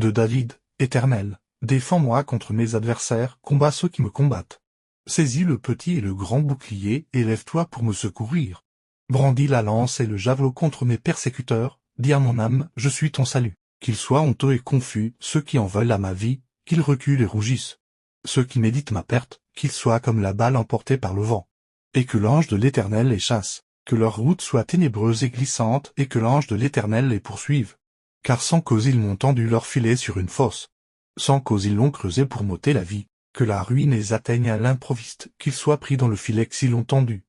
De David, Éternel, défends-moi contre mes adversaires, combats ceux qui me combattent. Saisis le petit et le grand bouclier, et lève-toi pour me secourir. Brandis la lance et le javelot contre mes persécuteurs, dis à mon âme, je suis ton salut. Qu'ils soient honteux et confus, ceux qui en veulent à ma vie, qu'ils reculent et rougissent. Ceux qui méditent ma perte, qu'ils soient comme la balle emportée par le vent. Et que l'ange de l'Éternel les chasse, que leur route soit ténébreuse et glissante, et que l'ange de l'Éternel les poursuive. Car sans cause ils m'ont tendu leur filet sur une fosse. Sans cause ils l'ont creusé pour m'ôter la vie. Que la ruine les atteigne à l'improviste, qu'ils soient pris dans le filet que s'ils l'ont tendu.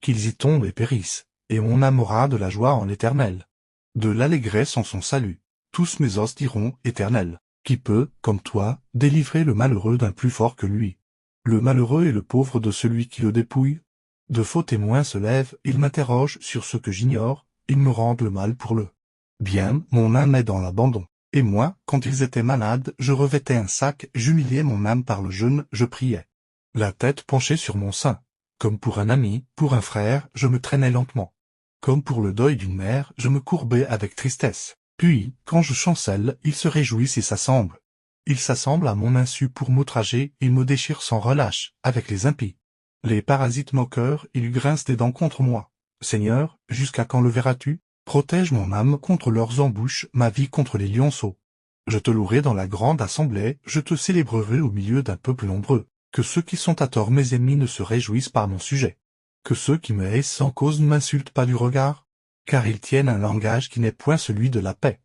Qu'ils y tombent et périssent, et mon âme aura de la joie en l'Éternel. De l'allégresse en son salut. Tous mes os diront, Éternel, qui peut, comme toi, délivrer le malheureux d'un plus fort que lui. Le malheureux et le pauvre de celui qui le dépouille. De faux témoins se lèvent, ils m'interrogent sur ce que j'ignore, ils me rendent le mal pour le bien, mon âme est dans l'abandon. Et moi, quand ils étaient malades, je revêtais un sac, j'humiliais mon âme par le jeûne, je priais. La tête penchée sur mon sein. Comme pour un ami, pour un frère, je me traînais lentement. Comme pour le deuil d'une mère, je me courbais avec tristesse. Puis, quand je chancelle, ils se réjouissent et s'assemblent. Ils s'assemblent à mon insu pour m'outrager, ils me déchirent sans relâche, avec les impies. Les parasites moqueurs, ils grincent des dents contre moi. Seigneur, jusqu'à quand le verras-tu? Protège mon âme contre leurs embûches, ma vie contre les lionceaux. Je te louerai dans la grande assemblée, je te célébrerai au milieu d'un peuple nombreux. Que ceux qui sont à tort mes ennemis ne se réjouissent par mon sujet. Que ceux qui me haïssent sans cause ne m'insultent pas du regard. Car ils tiennent un langage qui n'est point celui de la paix.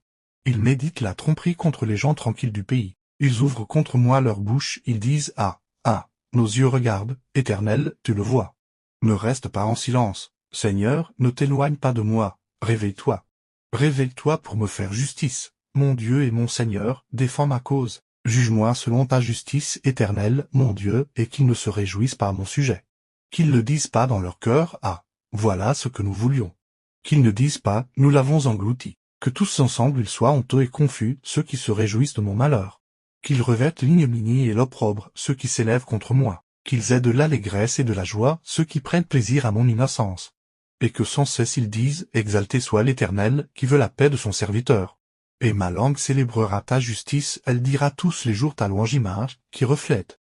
Ils méditent la tromperie contre les gens tranquilles du pays. Ils ouvrent contre moi leur bouche, ils disent « Ah, ah, nos yeux regardent, Éternel, tu le vois. Ne reste pas en silence. Seigneur, ne t'éloigne pas de moi. Réveille-toi. Réveille-toi pour me faire justice. Mon Dieu et mon Seigneur, défends ma cause. Juge-moi selon ta justice, Éternel, mon Dieu, et qu'ils ne se réjouissent pas à mon sujet. Qu'ils ne disent pas dans leur cœur, ah, voilà ce que nous voulions. Qu'ils ne disent pas, nous l'avons englouti. Que tous ensemble ils soient honteux et confus, ceux qui se réjouissent de mon malheur. Qu'ils revêtent l'ignominie et l'opprobre, ceux qui s'élèvent contre moi. Qu'ils aient de l'allégresse et de la joie, ceux qui prennent plaisir à mon innocence. Et que sans cesse ils disent, exalté soit l'Éternel, qui veut la paix de son serviteur. Et ma langue célébrera ta justice, elle dira tous les jours ta louange image, qui reflète